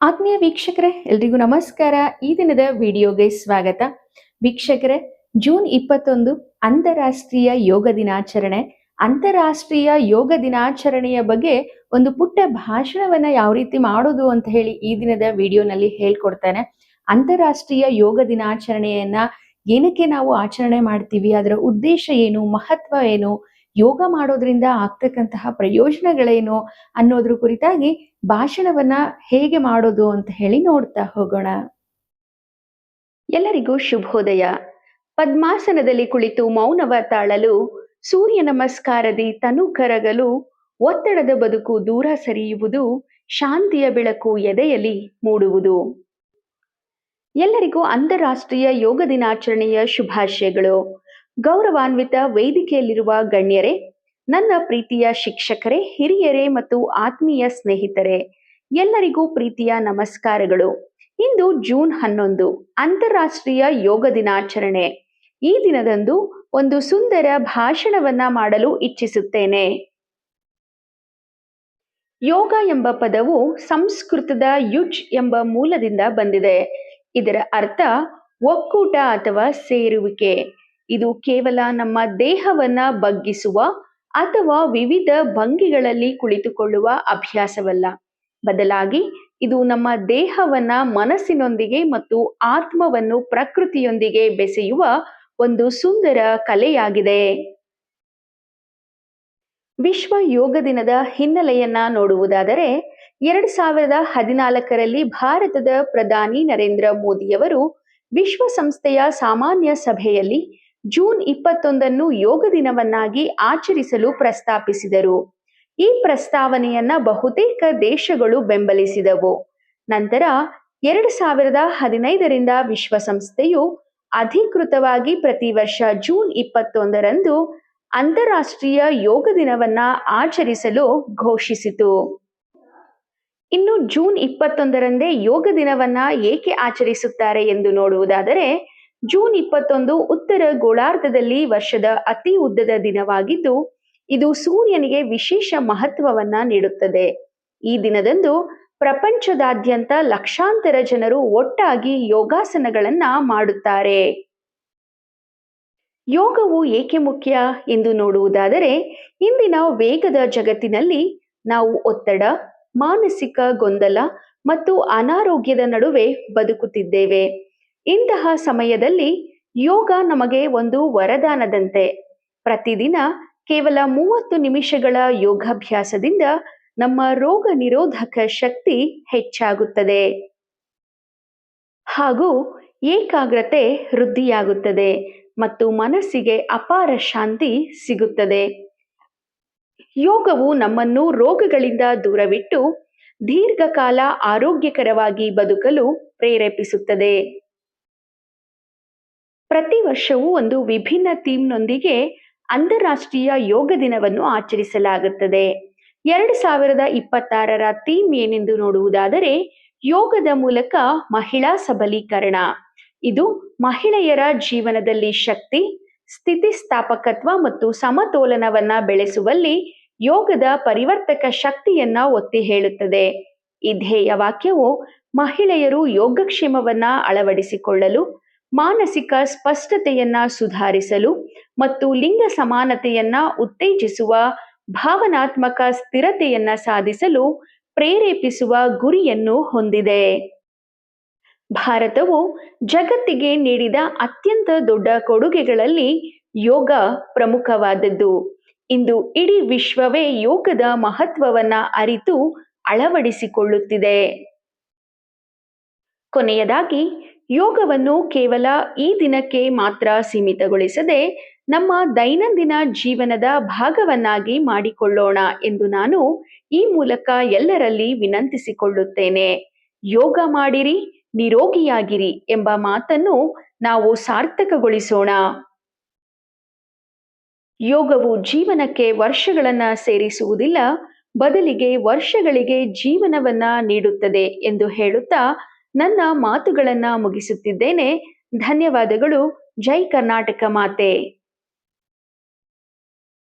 ಆತ್ಮೀಯ ವೀಕ್ಷಕರೇ, ಎಲ್ರಿಗೂ ನಮಸ್ಕಾರ. ಈ ದಿನದ ವಿಡಿಯೋಗೆ ಸ್ವಾಗತ. ವೀಕ್ಷಕರೇ, ಜೂನ್ 21 ಅಂತಾರಾಷ್ಟ್ರೀಯ ಯೋಗ ದಿನಾಚರಣೆ. ಅಂತಾರಾಷ್ಟ್ರೀಯ ಯೋಗ ದಿನಾಚರಣೆಯ ಬಗ್ಗೆ ಒಂದು ಪುಟ್ಟ ಭಾಷಣವನ್ನ ಯಾವ ರೀತಿ ಮಾಡೋದು ಅಂತ ಹೇಳಿ ಈ ದಿನದ ವಿಡಿಯೋನಲ್ಲಿ ಹೇಳ್ಕೊಡ್ತಾನೆ. ಅಂತಾರಾಷ್ಟ್ರೀಯ ಯೋಗ ದಿನಾಚರಣೆಯನ್ನ ಏನಕ್ಕೆ ನಾವು ಆಚರಣೆ ಮಾಡ್ತೀವಿ, ಅದರ ಉದ್ದೇಶ ಏನು, ಮಹತ್ವ ಏನು, ಯೋಗ ಮಾಡೋದ್ರಿಂದ ಆಗ್ತಕ್ಕಂತಹ ಪ್ರಯೋಜನಗಳೇನು ಅನ್ನೋದ್ರ ಕುರಿತಾಗಿ ಭಾಷಣವನ್ನ ಹೇಗೆ ಮಾಡೋದು ಅಂತ ಹೇಳಿ ನೋಡ್ತಾ ಹೋಗೋಣ. ಎಲ್ಲರಿಗೂ ಶುಭೋದಯ. ಪದ್ಮಾಸನದಲ್ಲಿ ಕುಳಿತು ಮೌನವ ತಾಳಲು, ಸೂರ್ಯ ನಮಸ್ಕಾರದಿ ತನು ಕರಗಲು, ಒತ್ತಡದ ಬದುಕು ದೂರ ಸರಿಯುವುದು, ಶಾಂತಿಯ ಬೆಳಕು ಎದೆಯಲ್ಲಿ ಮೂಡುವುದು. ಎಲ್ಲರಿಗೂ ಅಂತಾರಾಷ್ಟ್ರೀಯ ಯೋಗ ದಿನಾಚರಣೆಯ ಶುಭಾಶಯಗಳು. ಗೌರವಾನ್ವಿತ ವೇದಿಕೆಯಲ್ಲಿರುವ ಗಣ್ಯರೇ, ನನ್ನ ಪ್ರೀತಿಯ ಶಿಕ್ಷಕರೇ, ಹಿರಿಯರೇ ಮತ್ತು ಆತ್ಮೀಯ ಸ್ನೇಹಿತರೆ, ಎಲ್ಲರಿಗೂ ಪ್ರೀತಿಯ ನಮಸ್ಕಾರಗಳು. ಇಂದು ಜೂನ್ 11 ಅಂತಾರಾಷ್ಟ್ರೀಯ ಯೋಗ ದಿನಾಚರಣೆ. ಈ ದಿನದಂದು ಒಂದು ಸುಂದರ ಭಾಷಣವನ್ನ ಮಾಡಲು ಇಚ್ಛಿಸುತ್ತೇನೆ. ಯೋಗ ಎಂಬ ಪದವು ಸಂಸ್ಕೃತದ ಯುಜ್ ಎಂಬ ಮೂಲದಿಂದ ಬಂದಿದೆ. ಇದರ ಅರ್ಥ ಒಕ್ಕೂಟ ಅಥವಾ ಸೇರುವಿಕೆ. ಇದು ಕೇವಲ ನಮ್ಮ ದೇಹವನ್ನ ಬಗ್ಗಿಸುವ ಅಥವಾ ವಿವಿಧ ಭಂಗಿಗಳಲ್ಲಿ ಕುಳಿತುಕೊಳ್ಳುವ ಅಭ್ಯಾಸವಲ್ಲ. ಬದಲಾಗಿ ಇದು ನಮ್ಮ ದೇಹವನ್ನ ಮನಸ್ಸಿನೊಂದಿಗೆ ಮತ್ತು ಆತ್ಮವನ್ನು ಪ್ರಕೃತಿಯೊಂದಿಗೆ ಬೆಸೆಯುವ ಒಂದು ಸುಂದರ ಕಲೆಯಾಗಿದೆ. ವಿಶ್ವ ಯೋಗ ದಿನದ ಹಿನ್ನೆಲೆಯನ್ನ ನೋಡುವುದಾದರೆ, 2014ರಲ್ಲಿ ಭಾರತದ ಪ್ರಧಾನಿ ನರೇಂದ್ರ ಮೋದಿಯವರು ವಿಶ್ವಸಂಸ್ಥೆಯ ಸಾಮಾನ್ಯ ಸಭೆಯಲ್ಲಿ ಜೂನ್ 21 ಯೋಗ ದಿನವನ್ನಾಗಿ ಆಚರಿಸಲು ಪ್ರಸ್ತಾಪಿಸಿದರು. ಈ ಪ್ರಸ್ತಾವನೆಯನ್ನ ಬಹುತೇಕ ದೇಶಗಳು ಬೆಂಬಲಿಸಿದವು. ನಂತರ 2015ರಿಂದ ವಿಶ್ವಸಂಸ್ಥೆಯು ಅಧಿಕೃತವಾಗಿ ಪ್ರತಿ ವರ್ಷ ಜೂನ್ 21ರಂದು ಅಂತಾರಾಷ್ಟ್ರೀಯ ಯೋಗ ದಿನವನ್ನ ಆಚರಿಸಲು ಘೋಷಿಸಿತು. ಇನ್ನು ಜೂನ್ 21ರಂದೇ ಯೋಗ ದಿನವನ್ನ ಏಕೆ ಆಚರಿಸುತ್ತಾರೆ ಎಂದು ನೋಡುವುದಾದರೆ, ಜೂನ್ 21 ಉತ್ತರ ಗೋಳಾರ್ಧದಲ್ಲಿ ವರ್ಷದ ಅತಿ ಉದ್ದದ ದಿನವಾಗಿದ್ದು, ಇದು ಸೂರ್ಯನಿಗೆ ವಿಶೇಷ ಮಹತ್ವವನ್ನ ನೀಡುತ್ತದೆ. ಈ ದಿನದಂದು ಪ್ರಪಂಚದಾದ್ಯಂತ ಲಕ್ಷಾಂತರ ಜನರು ಒಟ್ಟಾಗಿ ಯೋಗಾಸನಗಳನ್ನ ಮಾಡುತ್ತಾರೆ. ಯೋಗವು ಏಕೆ ಮುಖ್ಯ ಎಂದು ನೋಡುವುದಾದರೆ, ಇಂದಿನ ವೇಗದ ಜಗತ್ತಿನಲ್ಲಿ ನಾವು ಒತ್ತಡ, ಮಾನಸಿಕ ಗೊಂದಲ ಮತ್ತು ಅನಾರೋಗ್ಯದ ನಡುವೆ ಬದುಕುತ್ತಿದ್ದೇವೆ. ಇಂತಹ ಸಮಯದಲ್ಲಿ ಯೋಗ ನಮಗೆ ಒಂದು ವರದಾನದಂತೆ. ಪ್ರತಿದಿನ ಕೇವಲ 30 ನಿಮಿಷಗಳ ಯೋಗಾಭ್ಯಾಸದಿಂದ ನಮ್ಮ ರೋಗ ನಿರೋಧಕ ಶಕ್ತಿ ಹೆಚ್ಚಾಗುತ್ತದೆ ಹಾಗೂ ಏಕಾಗ್ರತೆ ವೃದ್ಧಿಯಾಗುತ್ತದೆ ಮತ್ತು ಮನಸ್ಸಿಗೆ ಅಪಾರ ಶಾಂತಿ ಸಿಗುತ್ತದೆ. ಯೋಗವು ನಮ್ಮನ್ನು ರೋಗಗಳಿಂದ ದೂರವಿಟ್ಟು ದೀರ್ಘಕಾಲ ಆರೋಗ್ಯಕರವಾಗಿ ಬದುಕಲು ಪ್ರೇರೇಪಿಸುತ್ತದೆ. ಪ್ರತಿ ವರ್ಷವೂ ಒಂದು ವಿಭಿನ್ನ ಥೀಮ್ನೊಂದಿಗೆ ಅಂತಾರಾಷ್ಟ್ರೀಯ ಯೋಗ ದಿನವನ್ನು ಆಚರಿಸಲಾಗುತ್ತದೆ. 2026ರ ಥೀಮ್ ಏನೆಂದು ನೋಡುವುದಾದರೆ, ಯೋಗದ ಮೂಲಕ ಮಹಿಳಾ ಸಬಲೀಕರಣ. ಇದು ಮಹಿಳೆಯರ ಜೀವನದಲ್ಲಿ ಶಕ್ತಿ, ಸ್ಥಿತಿಸ್ಥಾಪಕತ್ವ ಮತ್ತು ಸಮತೋಲನವನ್ನ ಬೆಳೆಸುವಲ್ಲಿ ಯೋಗದ ಪರಿವರ್ತಕ ಶಕ್ತಿಯನ್ನ ಒತ್ತಿ ಹೇಳುತ್ತದೆ. ಈ ಧ್ಯೇಯ ವಾಕ್ಯವು ಮಹಿಳೆಯರು ಯೋಗಕ್ಷೇಮವನ್ನ ಅಳವಡಿಸಿಕೊಳ್ಳಲು, ಮಾನಸಿಕ ಸ್ಪಷ್ಟತೆಯನ್ನ ಸುಧಾರಿಸಲು ಮತ್ತು ಲಿಂಗ ಸಮಾನತೆಯನ್ನ ಉತ್ತೇಜಿಸುವ ಭಾವನಾತ್ಮಕ ಸ್ಥಿರತೆಯನ್ನ ಸಾಧಿಸಲು ಪ್ರೇರೇಪಿಸುವ ಗುರಿಯನ್ನು ಹೊಂದಿದೆ. ಭಾರತವು ಜಗತ್ತಿಗೆ ನೀಡಿದ ಅತ್ಯಂತ ದೊಡ್ಡ ಕೊಡುಗೆಗಳಲ್ಲಿ ಯೋಗ ಪ್ರಮುಖವಾದದ್ದು. ಇಂದು ಇಡೀ ವಿಶ್ವವೇ ಯೋಗದ ಮಹತ್ವವನ್ನ ಅರಿತು ಅಳವಡಿಸಿಕೊಳ್ಳುತ್ತಿದೆ. ಕೊನೆಯದಾಗಿ, ಯೋಗವನ್ನು ಕೇವಲ ಈ ದಿನಕ್ಕೆ ಮಾತ್ರ ಸೀಮಿತಗೊಳಿಸದೆ ನಮ್ಮ ದೈನಂದಿನ ಜೀವನದ ಭಾಗವನ್ನಾಗಿ ಮಾಡಿಕೊಳ್ಳೋಣ ಎಂದು ನಾನು ಈ ಮೂಲಕ ಎಲ್ಲರಲ್ಲಿ ವಿನಂತಿಸಿಕೊಳ್ಳುತ್ತೇನೆ. ಯೋಗ ಮಾಡಿರಿ, ನಿರೋಗಿಯಾಗಿರಿ ಎಂಬ ಮಾತನ್ನು ನಾವು ಸಾರ್ಥಕಗೊಳಿಸೋಣ. ಯೋಗವು ಜೀವನಕ್ಕೆ ವರ್ಷಗಳನ್ನ ಸೇರಿಸುವುದಿಲ್ಲ, ಬದಲಿಗೆ ವರ್ಷಗಳಿಗೆ ಜೀವನವನ್ನ ನೀಡುತ್ತದೆ ಎಂದು ಹೇಳುತ್ತಾ ನನ್ನ ಮಾತುಗಳನ್ನ ಮುಗಿಸುತ್ತಿದ್ದೇನೆ. ಧನ್ಯವಾದಗಳು. ಜೈ ಕರ್ನಾಟಕ ಮಾತೆ.